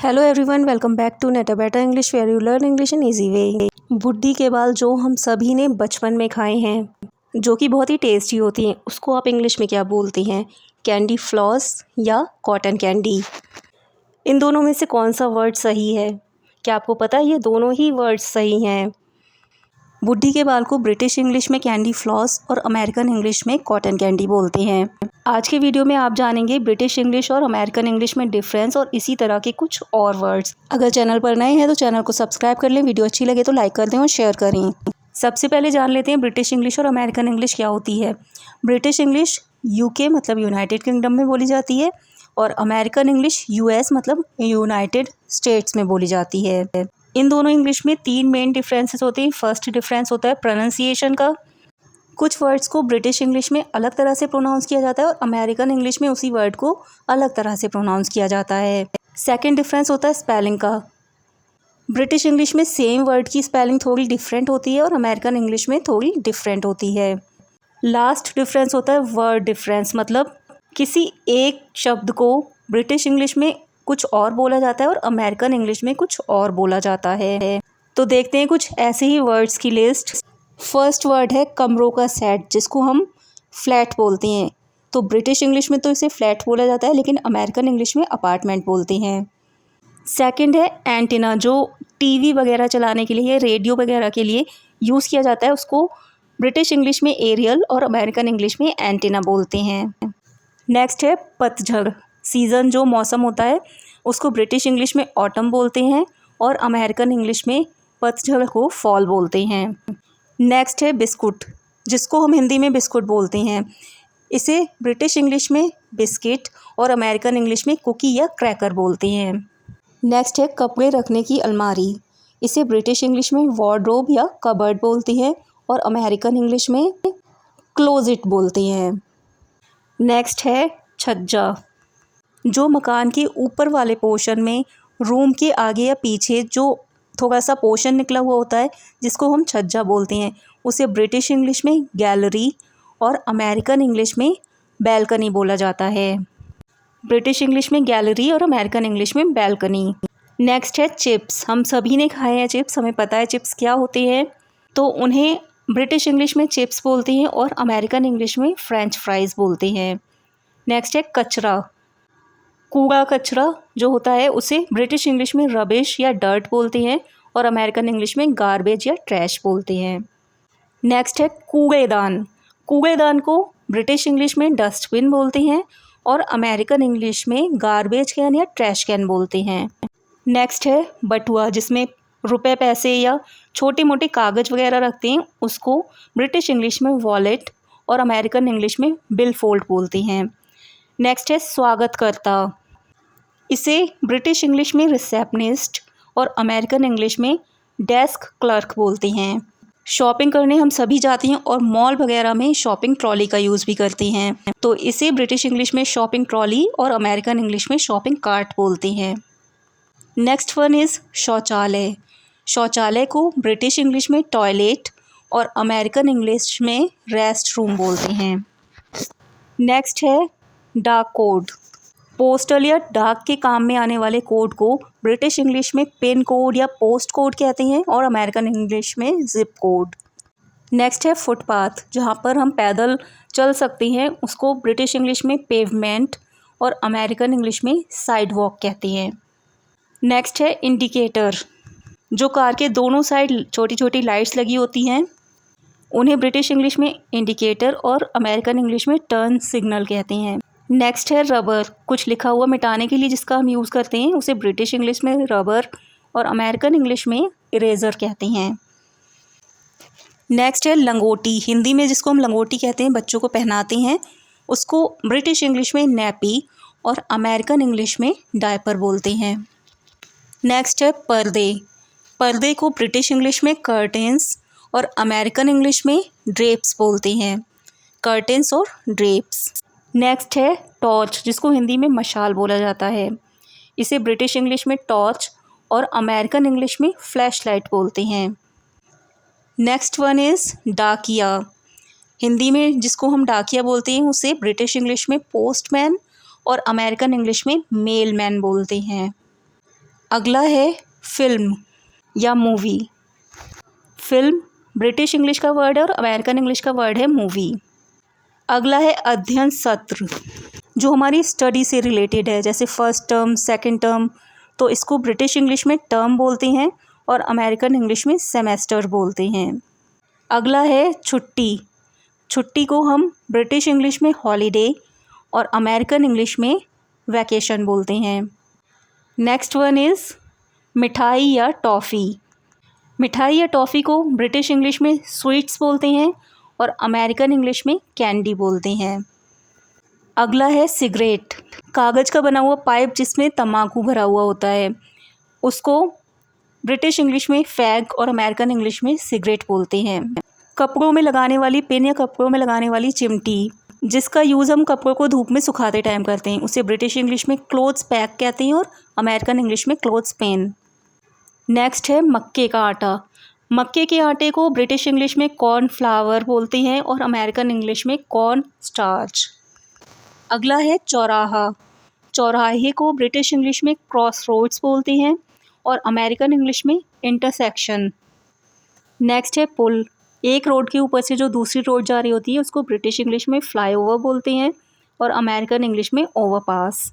Hello everyone, welcome back to Neta Beta English where you learn English in easy way. बुड्ढी के बाल जो हम सभी ने बचपन में खाए हैं, जो कि बहुत ही टेस्टी होती हैं, उसको आप इंग्लिश में क्या बोलती हैं? कैंडी फ्लॉस या कॉटन कैंडी? इन दोनों में से कौन सा वर्ड सही है? क्या आपको पता है ये दोनों ही वर्ड्स सही हैं? बुड्ढी के बाल को ब्रिटिश इंग्लिश में कैंडी फ्लॉस और अमेरिकन इंग्लिश में कॉटन कैंडी बोलते हैं। आज के वीडियो में आप जानेंगे ब्रिटिश इंग्लिश और अमेरिकन इंग्लिश में डिफरेंस और इसी तरह के कुछ और वर्ड्स। अगर चैनल पर नए हैं तो चैनल को सब्सक्राइब कर लें, वीडियो अच्छी लगे तो लाइक कर दें और शेयर करें। सबसे पहले जान लेते हैं ब्रिटिश इंग्लिश और अमेरिकन इंग्लिश क्या होती है। ब्रिटिश इंग्लिश यूके मतलब यूनाइटेड किंगडम में बोली जाती है और अमेरिकन इंग्लिश यूएस मतलब यूनाइटेड स्टेट्स में बोली जाती है। इन दोनों इंग्लिश में तीन मेन डिफरेंसेस होते हैं। फर्स्ट डिफरेंस होता है प्रोनाउंसिएशन का। कुछ वर्ड्स को ब्रिटिश इंग्लिश में अलग तरह से प्रोनाउंस किया जाता है और अमेरिकन इंग्लिश में उसी वर्ड को अलग तरह से प्रोनाउंस किया जाता है। सेकंड डिफरेंस होता है स्पेलिंग का। ब्रिटिश इंग्लिश में सेम वर्ड की स्पेलिंग थोड़ी डिफरेंट होती है और अमेरिकन इंग्लिश में थोड़ी डिफरेंट होती है। लास्ट डिफरेंस होता है वर्ड डिफरेंस, मतलब किसी एक शब्द को ब्रिटिश इंग्लिश में कुछ और बोला जाता है और अमेरिकन इंग्लिश में कुछ और बोला जाता है। तो देखते हैं कुछ ऐसे ही वर्ड्स की लिस्ट। फर्स्ट वर्ड है कमरों का सेट, जिसको हम फ्लैट बोलते हैं। तो ब्रिटिश इंग्लिश में तो इसे फ्लैट बोला जाता है, लेकिन अमेरिकन इंग्लिश में अपार्टमेंट बोलते हैं। सेकंड है एंटीना, जो टीवी वगैरह चलाने के लिए, रेडियो वगैरह के लिए यूज़ किया जाता है। उसको ब्रिटिश इंग्लिश में एरियल और अमेरिकन इंग्लिश में एंटीना बोलते हैं। नेक्स्ट है पतझड़, सीज़न जो मौसम होता है उसको ब्रिटिश इंग्लिश में ऑटम बोलते हैं और अमेरिकन इंग्लिश में पतझड़ को फॉल बोलते हैं। नेक्स्ट है बिस्कुट, जिसको हम हिंदी में बिस्कुट बोलते हैं। इसे ब्रिटिश इंग्लिश में बिस्किट और अमेरिकन इंग्लिश में कुकी या क्रैकर बोलते हैं। नेक्स्ट है कपड़े रखने की अलमारी, इसे ब्रिटिश इंग्लिश में वार्डरोब या कबर्ड बोलते हैं और अमेरिकन इंग्लिश में क्लोजेट बोलते हैं। नेक्स्ट है छज्जा, जो मकान के ऊपर वाले पोर्शन में रूम के आगे या पीछे जो थोड़ा सा पोर्शन निकला हुआ होता है, जिसको हम छज्जा बोलते हैं, उसे ब्रिटिश इंग्लिश में गैलरी और अमेरिकन इंग्लिश में बैल्कनी बोला जाता है। ब्रिटिश इंग्लिश में गैलरी और अमेरिकन इंग्लिश में बैल्कनी। नेक्स्ट है चिप्स, हम सभी ने खाए हैं चिप्स, हमें पता है चिप्स क्या होते हैं। तो उन्हें ब्रिटिश इंग्लिश में चिप्स बोलते हैं और अमेरिकन इंग्लिश में फ्रेंच फ्राइज़ बोलते हैं। नेक्स्ट है कचरा, कूड़ा कचरा जो होता है उसे ब्रिटिश इंग्लिश में रबिश या डर्ट बोलते हैं और अमेरिकन इंग्लिश में गार्बेज या ट्रैश बोलते हैं। नेक्स्ट है कूड़ेदान, कूड़ेदान को ब्रिटिश इंग्लिश में डस्टबिन बोलते हैं और अमेरिकन इंग्लिश में गार्बेज कैन या ट्रैश कैन बोलते हैं। नेक्स्ट है बटुआ, जिसमें रुपए पैसे या छोटे मोटे कागज़ वगैरह रखते हैं, उसको ब्रिटिश इंग्लिश में वॉलेट और अमेरिकन इंग्लिश में बिल फोल्ड बोलते हैं। नेक्स्ट है स्वागतकर्ता, इसे ब्रिटिश इंग्लिश में रिसेप्शनिस्ट और अमेरिकन इंग्लिश में डेस्क क्लर्क बोलते हैं। शॉपिंग करने हम सभी जाते हैं और मॉल वगैरह में शॉपिंग ट्रॉली का यूज़ भी करते हैं, तो इसे ब्रिटिश इंग्लिश में शॉपिंग ट्रॉली और अमेरिकन इंग्लिश में शॉपिंग कार्ट बोलते हैं। नेक्स्ट वन इज़ शौचालय, शौचालय को ब्रिटिश इंग्लिश में टॉयलेट और अमेरिकन इंग्लिश में रेस्ट रूम बोलते हैं। नेक्स्ट है डाक कोड, पोस्टल या डाक के काम में आने वाले कोड को ब्रिटिश इंग्लिश में पिन कोड या पोस्ट कोड कहते हैं और अमेरिकन इंग्लिश में जिप कोड। नेक्स्ट है फुटपाथ, जहाँ पर हम पैदल चल सकते हैं, उसको ब्रिटिश इंग्लिश में पेवमेंट और अमेरिकन इंग्लिश में साइड वॉक कहते हैं। नेक्स्ट है इंडिकेटर, जो कार के दोनों साइड छोटी छोटी लाइट्स लगी होती हैं, उन्हें ब्रिटिश इंग्लिश में इंडिकेटर और अमेरिकन इंग्लिश में टर्न सिग्नल कहते हैं। नेक्स्ट है रबर, कुछ लिखा हुआ मिटाने के लिए जिसका हम यूज़ करते हैं, उसे ब्रिटिश इंग्लिश में रबर और अमेरिकन इंग्लिश में इरेज़र कहते हैं। नेक्स्ट है लंगोटी, हिंदी में जिसको हम लंगोटी कहते हैं, बच्चों को पहनाते हैं, उसको ब्रिटिश इंग्लिश में नैपी और अमेरिकन इंग्लिश में डायपर बोलते हैं। नेक्स्ट है पर्दे, पर्दे को ब्रिटिश इंग्लिश में कर्टेंस और अमेरिकन इंग्लिश में ड्रेप्स बोलते हैं। कर्टेंस और ड्रेप्स। नेक्स्ट है टॉर्च, जिसको हिंदी में मशाल बोला जाता है, इसे ब्रिटिश इंग्लिश में टॉर्च और अमेरिकन इंग्लिश में फ्लैश लाइट बोलते हैं। नेक्स्ट वन इज़ डाकिया, हिंदी में जिसको हम डाकिया बोलते हैं, उसे ब्रिटिश इंग्लिश में पोस्टमैन और अमेरिकन इंग्लिश में मेलमैन बोलते हैं। अगला है फिल्म या मूवी। फिल्म ब्रिटिश इंग्लिश का वर्ड है और अमेरिकन इंग्लिश का वर्ड है मूवी। अगला है अध्ययन सत्र, जो हमारी स्टडी से रिलेटेड है, जैसे फर्स्ट टर्म, सेकंड टर्म, तो इसको ब्रिटिश इंग्लिश में टर्म बोलते हैं और अमेरिकन इंग्लिश में सेमेस्टर बोलते हैं। अगला है छुट्टी। छुट्टी को हम ब्रिटिश इंग्लिश में हॉलीडे और अमेरिकन इंग्लिश में वैकेशन बोलते हैं। नेक्स्ट वन इज़ मिठाई या टॉफ़ी। मिठाई या टॉफ़ी को ब्रिटिश इंग्लिश में स्वीट्स बोलते हैं और अमेरिकन इंग्लिश में कैंडी बोलते हैं। अगला है सिगरेट। कागज़ का बना हुआ पाइप जिसमें तम्बाकू भरा हुआ होता है, उसको ब्रिटिश इंग्लिश में फैग और अमेरिकन इंग्लिश में सिगरेट बोलते हैं। कपड़ों में लगाने वाली पिन या कपड़ों में लगाने वाली चिमटी, जिसका यूज़ हम कपड़ों को धूप में सुखाते टाइम करते हैं, उसे ब्रिटिश इंग्लिश में क्लोथ्स पैक कहते हैं और अमेरिकन इंग्लिश में क्लोथ्स पेन। नेक्स्ट है मक्के का आटा। मक्के के आटे को ब्रिटिश इंग्लिश में कॉर्न फ्लावर बोलते हैं और अमेरिकन इंग्लिश में कॉर्न स्टार्च। अगला है चौराहा। चौराहे को ब्रिटिश इंग्लिश में क्रॉस रोड्स बोलते हैं और अमेरिकन इंग्लिश में इंटरसेक्शन। नेक्स्ट है पुल। एक रोड के ऊपर से जो दूसरी रोड जा रही होती है उसको ब्रिटिश इंग्लिश में फ्लाईओवर बोलते हैं और अमेरिकन इंग्लिश में ओवरपास।